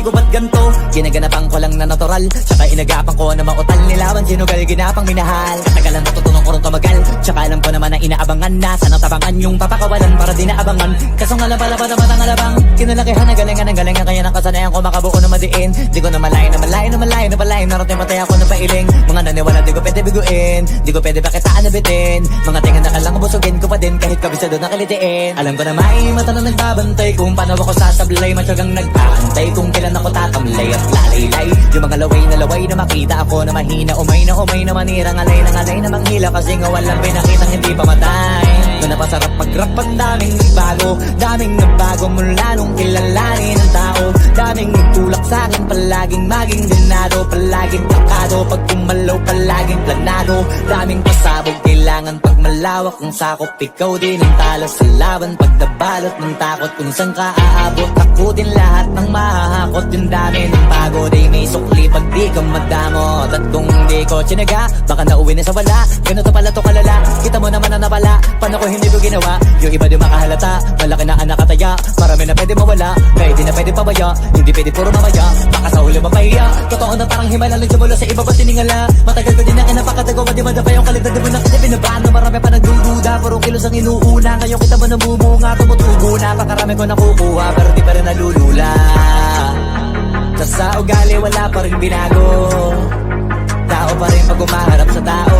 masisi ko ba't ganto? Ginaganapan ko lang na natural, tsaka inagapan ko na mautal. Nilawan sinugal, ginapang minahal. Katagalan natutunan ko rin tumagal, tsaka alam ko naman na inaabangan na sana tabangan yung papakawalan para di naabangan. Kaso nga lang pala pa naman ang alabang kinalakihan ng galingan kaya ng kasanayan ko makabuo na madiin. Di ko na malayo narating matay ako na pailing. Mga naniwala di ko pwede biguin, di ko pwede pakitaan na bitin. Mga tinga na kalang busugin ko pa din kahit kabisado na kalitiin. Alam ko na may mata na nagbabantay kung paano ako sasablay. Matyagang nagpaantay kung kailan ako tatamlay at lalaylay. Yung mga laway na makita ako na mahina. Umay na manirang alay na manghila. Kasi nga walang pinakitang hindi pa matay. Doon napasarap mag-rap ang daming nagbago mula nung kilalanin ang tao. Daming nagtulak sa'kin, palaging maging ganado, palaging plakado, pag kumalaw palaging planado. Daming pasabog, kailangan pag malawak ang sakop. Ikaw din ang talo sa laban, pag nabalot ng takot kung saan ka aabot. Ako din lahat ng mahahakot, yung dami ng pagod ay may sukli pag di ka madamot. At kung di ko tsinaga, baka nauwi na sa wala. Ganito pala to kalala, kita mo naman na napala. Paano ko hindi ko ginawa, yung iba di makahalata. Malaki na anak kataya, marami na pwede mawala. Kaya di na pwede pabaya, hindi pwede puro mamaya. Baka sa huli mapahiya, totoo na parang himala nagsimula sa iba ba tiningala. Matagal ko din na napakatagawa, di madapa yung kaligtad. Di mo na kasi binabaan na marami pa nagdududa. Puro kilos ang inuuna, ngayon kita mo namumunga. Tumutubo na, pakarami ko nakukuha, pero di pa rin nalulula. Sa ugali wala pa rin binago, tao pa rin pag umaharap sa tao.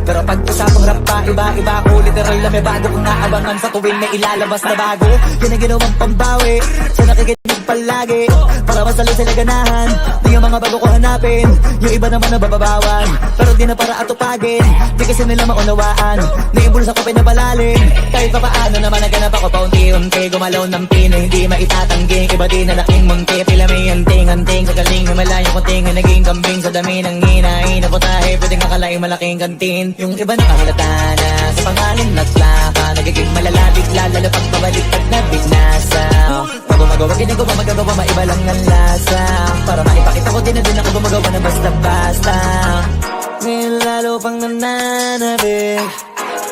Pero pag usapang rap pa, iba ko literal na may bago kong naabangan sa tuwing may ilalabas na bago. Yan ang ginawang pambawi sa nakikinig palagi, para masalo sila ganahan. Di yung mga bago ko hanapin, yung iba naman nabababawan. Pero di na para atupagin, di kasi nila maunawaan. Naibulsa ko pinapalalim, kahit pa paano naman naganap ako paunti-unti. Gumalaw ng pino, hindi maitatanggi. Iba di na laking munti, pila may anting-anting. Sa galing humalayo kunting, naging kambing. Sa dami ng hinahin na putahe, pwedeng akalaing malaking kantin. Yung iba nakahalata na sa pangalan naglaka, nagiging malalapit lalo pag pabaliktad na binasa. Pag gumagawa, ginagawa, magagawa, maiba lang ang lasa. Para maipakita ko din na din ako gumagawa na basta-basta. Ngayon lalo pang nananabik,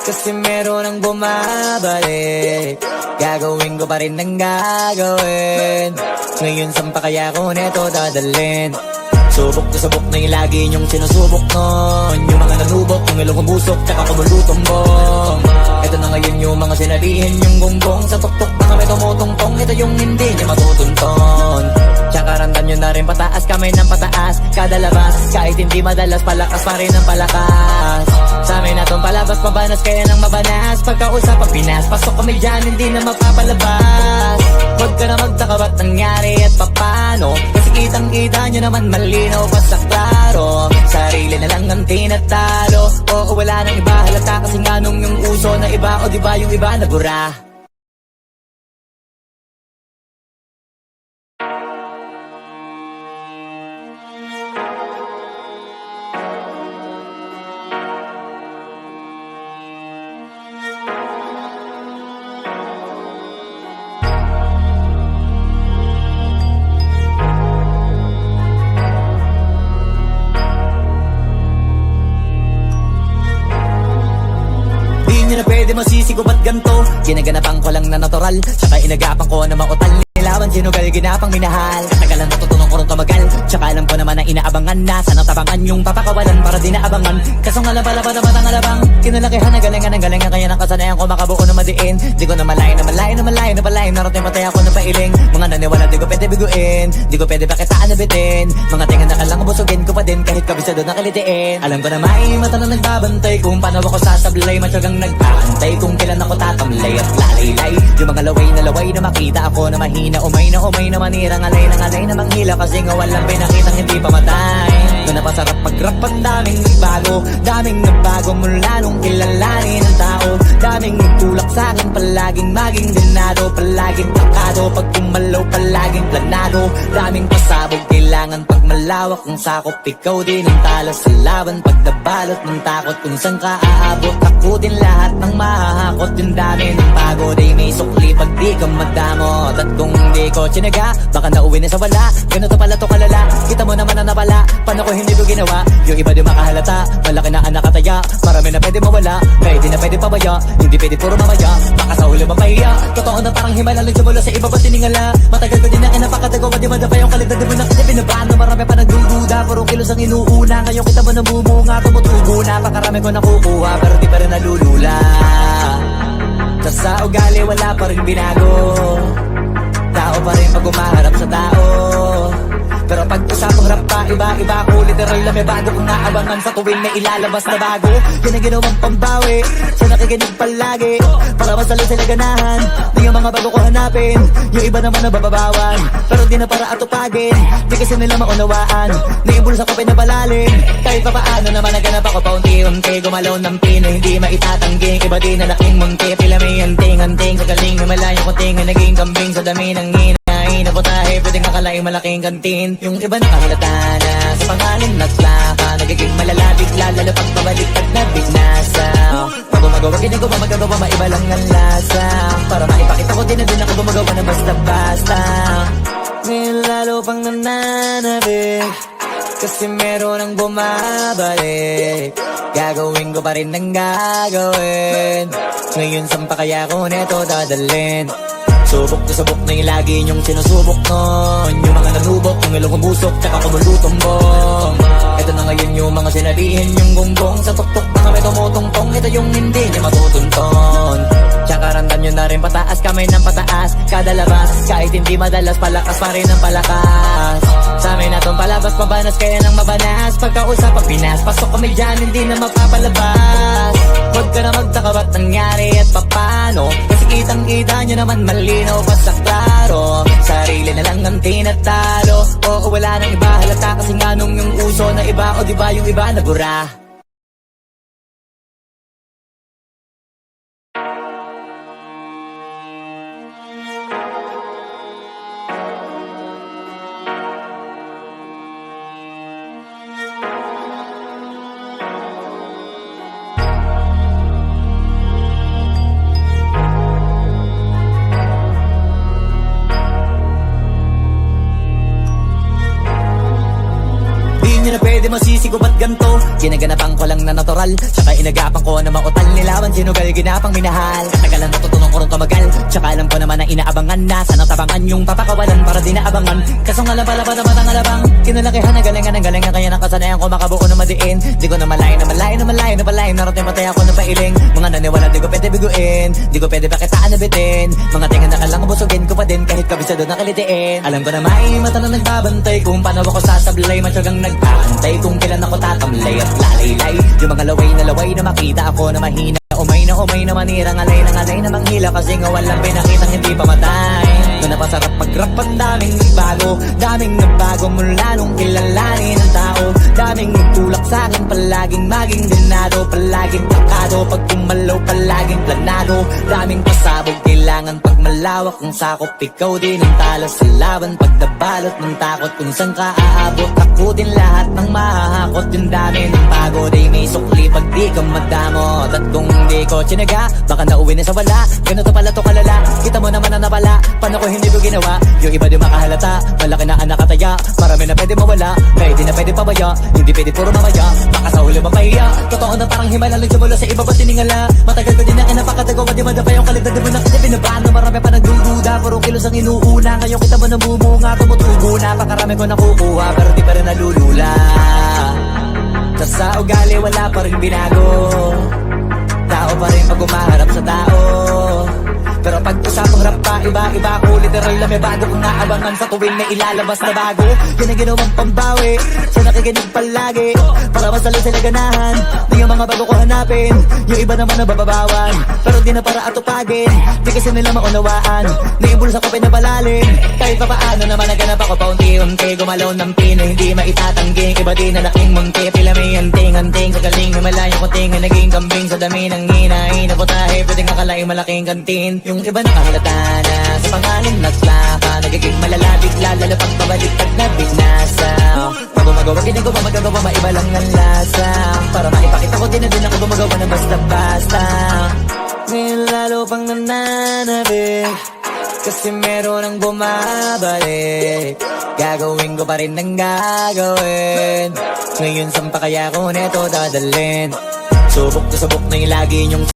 kasi meron ang bumabalik. Gagawin ko pa rin ang gagawin. Ngayon saan pa kaya ko neto dadalhin? Subok na yung lagi niyong sinusubok nun. Yung mga nanubok, yung ilong kumusok, tsaka kumulutong bong. Ito na ngayon yung mga sinalihin yung gonggong. Sa tuktok na kami tumutungtong, ito yung hindi niya matutunton. Tsaka randan nyo na rin pataas, kamay ng pataas. Kada labas, kahit hindi madalas, palakas pa rin ang palakas. Sa amin na tong palabas, pabanas kaya nang mabanas. Pagkausap ang Pinas, pasok kami dyan, hindi na mapapalabas. Huwag ka na magtaka ba't nangyari at papano, kasi kitang-kita nyo naman malinaw pa sa klaro. Sarili na lang ang tinatalo, oo wala nang iba halata. Kasi nga nung yung uso na iba, o diba yung iba nabura. Di na pwede masisi ko ba't ganto? Ginaganapan ko lang na natural, tsaka inagapan ko na mautal. Nilawan sinugal, ginapang minahal. Katagalan natutunan ko rin tumagal, tsaka alam ko naman na inaabangan na sana tabangan yung papakawalan para di naabangan. Kaso nga lang pala pa naman ang alabang kinalakihan ng galingan kaya ng kasanayan ko makabuo na madiin. Di ko na malayo narating matay ako na pailing. Mga naniwala di ko pwede biguin, di ko pwede pakitaan na bitin. Mga tinga na kalang busugin ko pa din kahit kabisado na kalitiin. Alam ko na may mata na nagbabantay kung paano ako sasablay. Matyagang nagpaantay kung kailan ako tatamlay at lalaylay. Yung mga laway na makita ako na mahina. Umay na manirang alay na manghila. Kasi nga walang pinakitang hindi pa matay. Doon napasarap mag-rap ang daming nagbago mula nung kilalanin ang tao. Daming nagtulak sa'kin, palaging maging ganado, palaging plakado, pag kumalaw palaging planado. Daming pasabog, kailangan pag malawak ang sakop. Ikaw din ang talo sa laban, pag nabalot ng takot kung saan ka aabot. Ako din lahat ng mahahakot, yung dami ng pagod ay may sukli pag di ka madamot. At kung di ko tsinaga, baka nauwi na sa wala. Ganito pala to kalala, kita mo naman na napala. Paano ko hindi ko ginawa, yung iba di makahalata. Malaki na anak kataya, marami na pwede mawala. Pwede na pwede pabaya, hindi pwede puro mamaya. Baka sa huli mapahiya, totoo na parang himala. Nagsimula sa iba ba tiningala. Matagal ko din na kinapakatagawa, di madapa yung kalidad. Di mo na kasi binabaan na marami pa nagdududa. Puro kilos ang inuuna, ngayon kita mo nabumunga. Tumutubo na, pakarami ko nakukuha, pero di pa rin nalulula. Tas sa ugali wala pa rin binago, tao pa rin pag umaharap sa tao. Pero pag usapang rap pa, iba-iba ko. Literal na may bago kong naabangan sa tuwing may ilalabas na bago. Yan ang ginawang pambawi, sa nakikinig palagi. Para masalo sila ganahan, di yung mga bago ko hanapin. Yung iba naman nabababawan, pero di na para atupagin. Di kasi nila maunawaan, naibulsa ko pinapalalim. Kahit pa paano naman naganap ako paunti-unti. Gumalaw ng pino, hindi maitatangging. Iba din na laking munti, pila may anting-anting. Sa galing na malayo kunting, naging kambing sa dami ng hina. Naputahe, pwedeng akalaing malaking kantin. Yung iba nakahalata na sa pangalan at plaka. Nagiging malalabig, lalo pag pabaliktad na bignasa. Pag gumagawa, ginagawa, magagawa, maiba lang ang lasa. Para maipakita ko din na din ako gumagawa na basta-basta. Ngayon lalo pang nananabik, kasi meron ang bumabalik. Gagawin ko pa rin ang gagawin. Ngayon saan pa kaya ko neto dadalhin? Subok na subok na yung lagi niyong sinusubok nun. Yung mga nanubok, yung ilong umusok, tsaka kumulutumbong. Ito na ngayon yung mga sinabihin yung gonggong. Sa tuktok na kami tumutungtong, ito yung hindi niya matutunton. Tsaka randam nyo na rin pataas, kamay ng pataas. Kada labas, kahit hindi madalas, palakas pa rin ang palakas. Sa amin na tong palabas, pabanas kaya nang mabanas. Pagkausap ang Pinas, pasok kami dyan, hindi na mapapalabas. Huwag ka na magtaka ba't nangyari at papano. Kasi kitang-kita nyo naman malinaw pa sa klaro. Sarili na lang ang tinatalo. Oo, wala nang iba halata, kasi nga nung yung uso na iba. O diba yung iba nabura. Di nyo na pwede masisigo ba't ganto? Ginaganapan ko lang na natural, tsaka inagapan ko na mautal. Nilawan sinugal, ginapang minahal. Katagalan natutunan ko rin tumagal, tsaka alam ko naman na inaabangan na. Sana tabangan yung papakawalan para di naabangan. Kaso nga laban naman ang alabang kinalakihan na galingan ng galingan. Kaya nakasanayan ko makabuo na madiin. Di ko na malayo na malayo na malayo na malayo. Narating patay ako na pailing. Mga naniwala di ko pwede biguin, di ko pwede pakitaan na bitin. Mga tinga na kalang busugin ko pa din, kahit kabisado na kalitiin. Alam ko na may mata na nagbabantay kung paano ako sasablay. Matyagang nag-aantay kung kailan ako tatamlay at lalaylay. Yung mga laway na makita ako na mahina. Umay na manirang alay na manghila. Kasi nga walang pinakitang hindi pamatay. Doon napasarap mag-rap, ang daming nagbago. Daming nagbago mula nung kilalanin ang tao. Daming nagtulak sa'kin, palaging maging ganado. Palaging takado, pag kumalaw palaging planado. Daming pasabog, kailangan pag malawak ang sakop. Ikaw din ang talo sa laban, pag nabalot ng takot. Kung saan ka aabot, ako din lahat ng mahahakot. Yung dami ng pagod ay may sukli pag di ka madamot. At kung di ko tsinaga, baka nauwi na sa wala. Ganito pala to kalala, kita mo naman na napala. Paano ko hindi ko ginawa, yung iba di makahalata. Malaki na anak kataya, marami na pwede mawala. Pwede na pwede pabaya, hindi pwede puro mamaya. Baka sa huli mapahiya, totoo na parang himala. Nagsimula sa iba ba tiningala. Matagal ko din na kinapakatagawa, di madapa yung kalidad. Di mo na kasi binabaan na marami pa nagdududa. Puro kilos ang inuuna, ngayon kita mo namumunga. Tumutubo na, pakarami ko nakukuha, pero di pa rin nalulula. Tas sa ugali wala pa rin binago, tao pa rin pag umaharap sa tao. Pero pag usapang rap pa, iba-iba ko. Literal na may bago kong naabangan sa tuwing may ilalabas na bago. Yan ang ginawang pambawi, sa nakikinig palagi. Para masalo sila ganahan, di yung mga bago ko hanapin. Yung iba naman nabababawan, pero di na para atupagin. Di kasi nila maunawaan, naibulsa ko pinapalalim. Kahit pa paano naman naganap ako paunti-unti. Gumalaw ng pino, hindi maitatangging. Iba din na laking munti, pila may anting-anting. Sa galing na malayo kunting, naging kambing sa dami ng hinahin. Naputahe, pwedeng akalaing malaking kantin. Yung iba nakahalata na sa pangalan at plaka. Nagiging malalabig, lalo pag pabaliktad na bignasa. Pag gumagawa, ginagawa, magagawa, maiba lang ang lasa. Para maipakita ko din na din ako gumagawa na basta-basta. Ngayon lalo pang nananabik, Kasi meron ang bumabalik, gagawin ko pa rin ang gagawin. Ngayon saan pa kaya ko neto dadalhin? Subok na subok na yung lagi nyong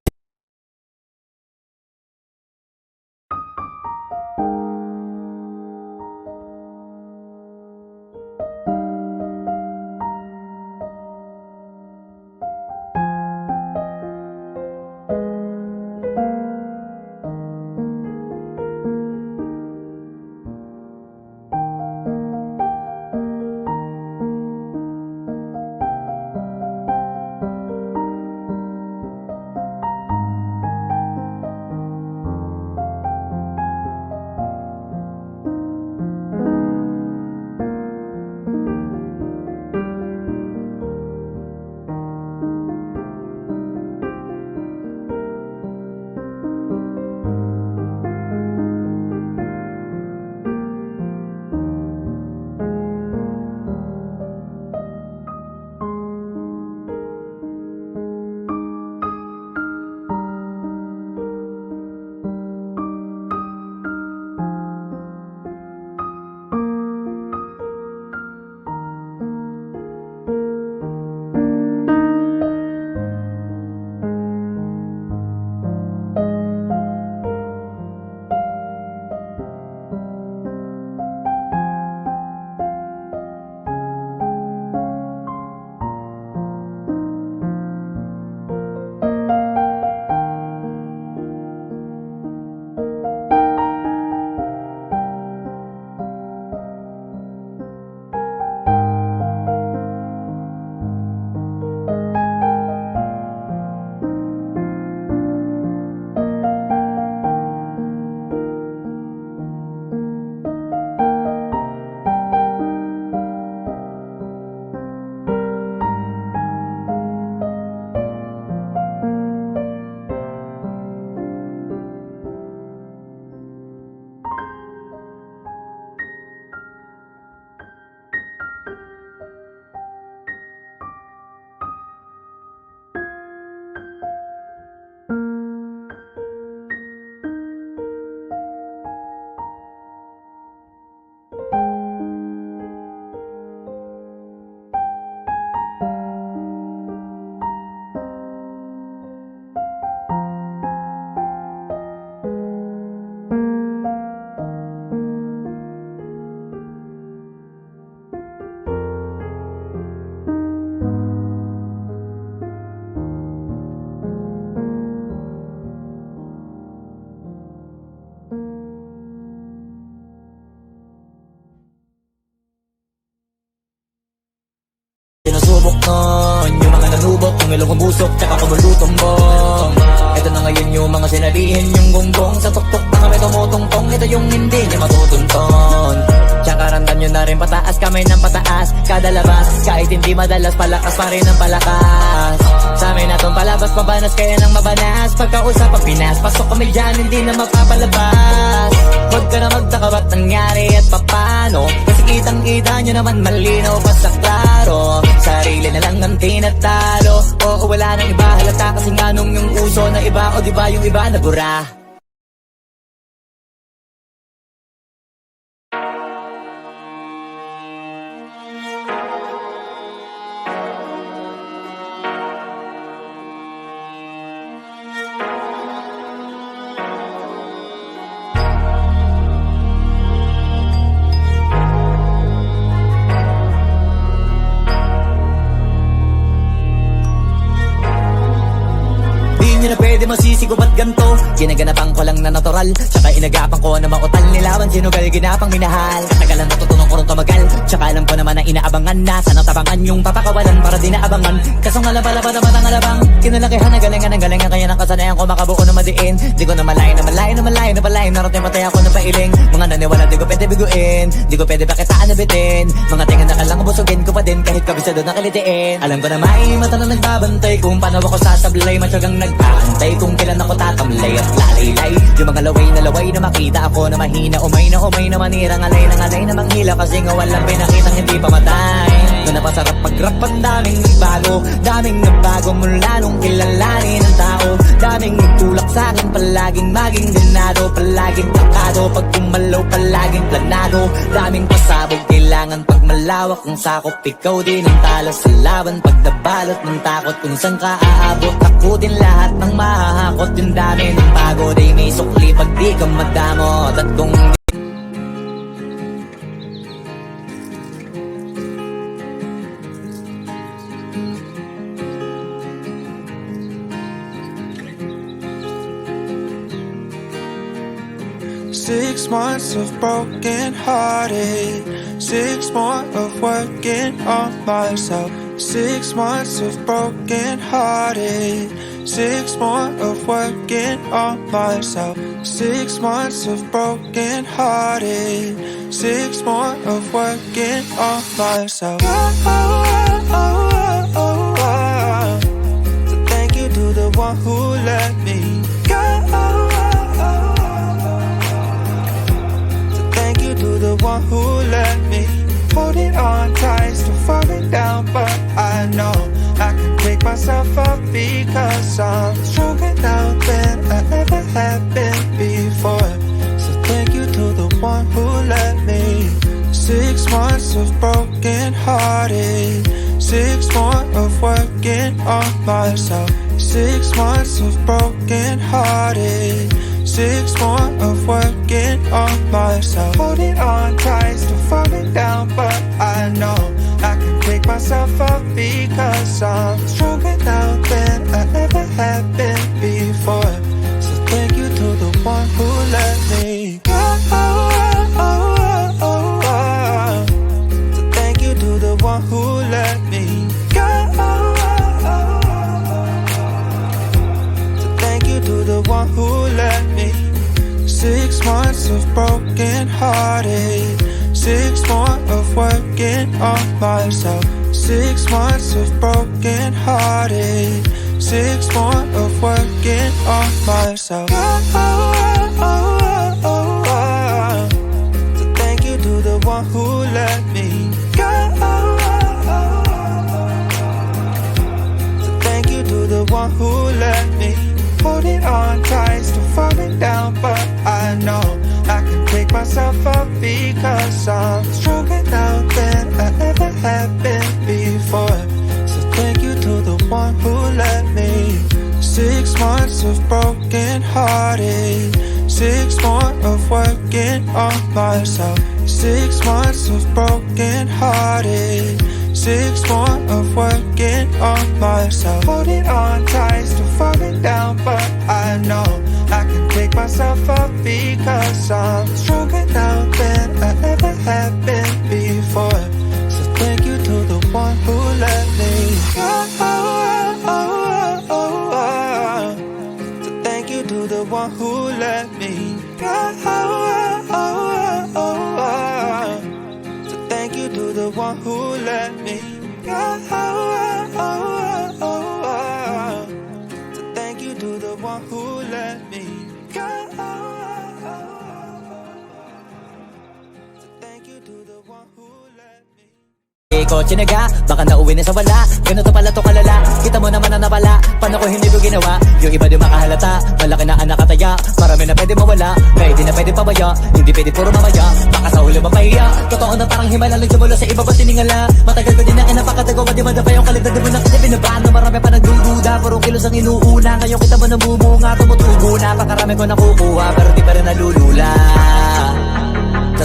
sinusubok nun, yung mga nanubok, yung ilong busok, tsaka kumulutong bong. Ito na ngayon yung mga sinalihin, yung gonggong sa tuktok na kami tumutungtong. Ito yung hindi niya matutunton. Tsaka ramdam nyo na rin pataas, kamay ng pataas, kada labas, kahit hindi madalas, palakas pa rin ang palakas. Sa amin na tong palabas, pabanas kaya nang mabanas. Pagkausap ang Pinas, pasok kami dyan, hindi na mapapalabas. Huwag ka na magtaka ba't nangyari at papano, kasi kitang-kita nyo naman malinaw pa sa klaro. Sarili na lang ang tinatalo, oo wala nang iba, halata kasi nga nung yung uso na iba, o diba yung iba nabura. Di na pwede masisigo ba't ganto? Ginaganapan ko lang na natural, tsaka inagapan ko na mautal nilawan, sinugal ginapang minahal. Katagalan natutunan ko rin tumagal, tsaka alam ko naman na inaabangan na sana tabangan yung papakawalan para di naabangan. Kaso nga lang pala ba naman ang alabang kinalakihan na galingan kaya ng kasanayan ko makabuo na madiin. Di ko na malayo na malayo na malayo na palayo, narating matay ako ng pailing. Mga naniwala di ko pwede biguin, di ko pwede pakitaan na bitin. Mga tinga na kalang busugin ko pa din kahit kabisado na kalitiin. Alam ko na may mata na nagbabantay kung paano ako sasablay, matyagang nagpaantay kung kailan ako tatamlay at lalaylay. Yung mga laway na makita ako na mahina, umay na manirang alay na manghila, kasi nga walang pinakitang hindi pa matay. Doon na pasarap pag-rap, ang daming nagbago, daming nagbago mula nung kilalanin ng tao, daming nagtulak sa'kin palaging maging ganado, palaging takado, pag kumalaw palaging planado. Daming pasabog, kailangan pag malawak kung sakop, ikaw din ang talo sa laban. Pag nabalot ng takot kung saan ka aabot, ako din lahat ng mahahakot. Yung dami ng pagod ay may sukli pag di ka madamot. At kung 6 months of broken hearted, 6 more of working on myself. 6 months of broken hearted, 6 more of working on myself. 6 months of broken hearted, 6 more of working on myself. So thank you to the one who let me go. To the one who let me holding on tight, still falling down, but I know I can pick myself up because I'm stronger now than I ever have been before. So thank you to the one who let me. 6 months of broken hearted, 6 more of working on myself. 6 months of broken hearted, 6 more of working on myself. Holding on tight, still falling down, but I know I can pick myself up because I'm stronger now than I ever have been before. So thank you to the one who let me go. So thank you to the one who let me go. So thank you to the one who let me. 6 months of broken hearted, 6 more of working on myself. 6 months of broken hearted, 6 more of working on myself. So thank you to the one who let me go. So thank you to the one who let me. Holding on tight, still falling down, but I know I can pick myself up because I'm stronger now than I ever have been before. So thank you to the one who let me. 6 months of broken hearted, 6 more of working on myself. 6 months of broken hearted, 6 more of working on myself. Holding on tight, still falling down, but I know I can pick myself up because I'm stronger now than I ever have been before. So thank you to the one who let me go. So thank you to the one who let me go. So thank you to the one who let me go. So thank you to the one who let me go. So thank you to the one who let me. Kotse naga, baka nauwi na sa wala. Ganito pala to kalala, kita mo naman na napala. Paano ko hindi ko ginawa, yung iba di makahalata. Malaki na anak kataya, marami na pwede mawala. Pwede na pwede pabaya, hindi pwede puro mamaya. Baka sa huli mapahiya, totoo na parang himala lang simula sa iba ba tiningala. Matagal ko din na kinapakatagawa, di madapa yung kaligtad. Di mo na kasi binabaan na marami pa nagdududa. Puro kilos ang inuuna, ngayon kita mo nabumunga. Tumutubo na, pakarami ko nakukuha, pero di pa rin nalulula.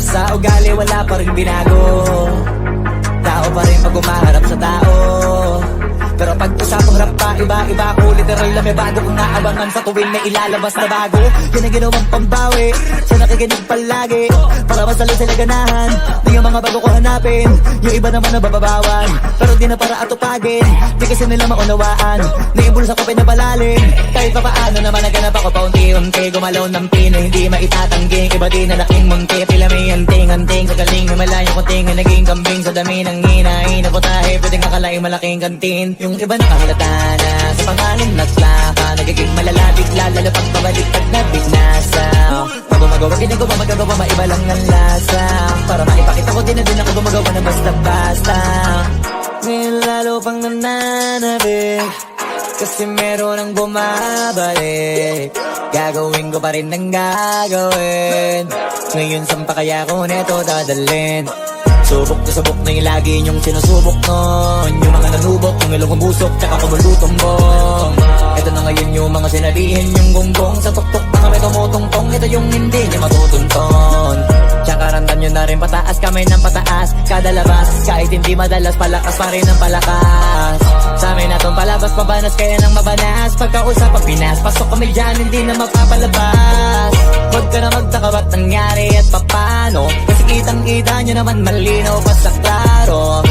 Sa ugali wala pa rin binago, tao pa rin pag umaharap sa tao. Pero pag usapang rap pa, iba-iba ko. Literal na may bago kong naabangan sa tuwing may ilalabas na bago. Yan ang ginawang pambawi, sa nakikinig palagi, para masali sila ganahan. Di yung mga bago ko hanapin, yung iba naman nabababawan. Pero di na para atupagin, di kasi nila maunawaan. Naibulsa ko pinapalalim, kahit pa paano naman naganap ako paunti-unti. Gumalaw ng pino, hindi maitatangging. Iba din na laking munti, pila may anting-anting. Sa galing na malayong kunting, na naging kambing. Sa dami ng hinahin na putahe, pwedeng akalaing malaking kantin. Yung iba nakahalata na sa pangalan na slaka, nagiging malala bigla, lalo pag pabaliktad na binasa. Pag gumagawa, ginagawa, magagawa, maiba lang ang lasa. Para maipakita ko din na din ako gumagawa na basta-basta. Ngayon lalo pang nananabik, Kasi meron ang bumabalik, gagawin ko pa rin ang gagawin. Ngayon saan pa kaya ko neto dadalhin? Subok na subok na yung lagi niyong sinusubok nun. Yung mga nanubok, yung ilong umusok, tsaka kumulutong bong. Ito na ngayon yung mga sinabihin yung gonggong. Sa tuktok na kami tumutungtong, ito yung hindi niya matutunton. Tsaka randam nyo na rin pataas, kamay ng pataas. Kada labas, kahit hindi madalas, palakas pa rin ang palakas. Sa amin na tong palabas, mabanas kaya nang mabanas. Pagkausap ang Pinas, pasok kami dyan, hindi na magpapalabas. Huwag ka na magtaka ba't nangyari at papano, kasi kitang-kita nyo naman malinaw pa sa klaro.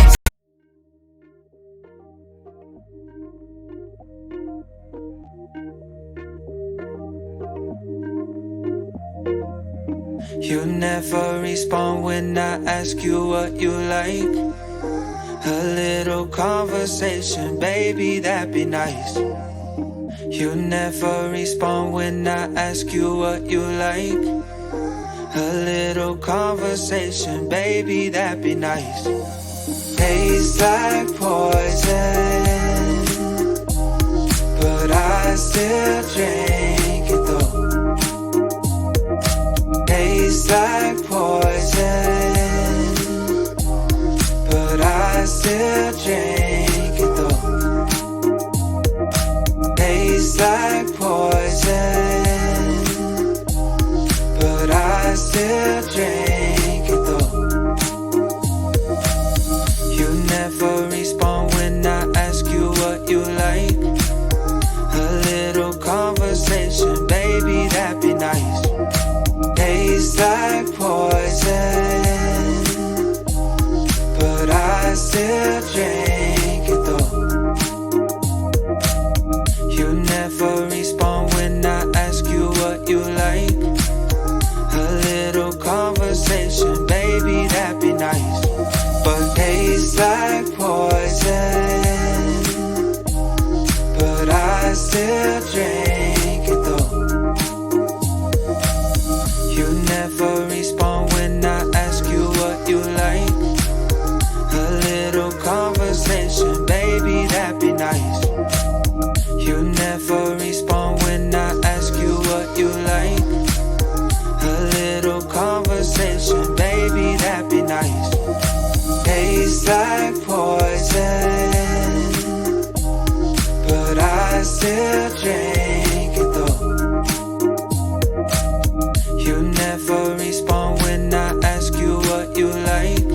You never respond when I ask you what you like. A little conversation, baby, that'd be nice. You never respond when I ask you what you like. A little conversation, baby, that'd be nice. Tastes like poison, but I still drink it though. Tastes like poison, but I still drink it though. Tastes like poison, but I still drink it though. You never respond when I ask you what you like. A little conversation, baby, that'd be nice. Tastes like poison, but I still drink it though. You never respond when I ask you what you like. A little conversation, baby, that'd be nice. But tastes like poison, but I still drink it though. You never respond when I ask you what you like. A little conversation, baby, that'd be nice. You never respond when I ask you what you like. A little conversation, baby, that'd be nice. Tastes like poison, but I still drink it though. You never respond when I ask you what you like.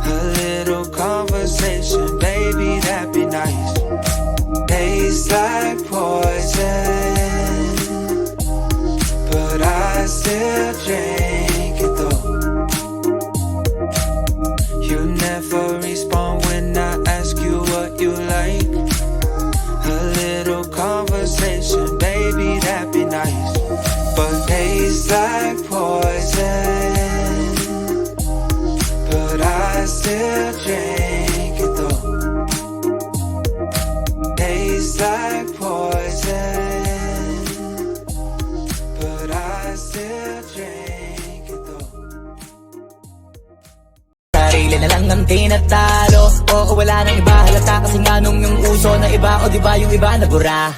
A little conversation, baby, that'd be nice. Tastes like poison, but I still drink it though. You never respond when I ask you what you like. A little conversation, baby, that'd be nice. But tastes like poison, but I still drink it though. Tastes like poison, but I still drink it though. Sarili na lang ang tinatalo. Oo, wala nang iba, halata kasi nga nung yung uso na iba. O diba yung iba nabura?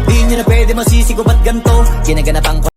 Di nyo na pwede masisigo ba't ganto? Ginaganapan ko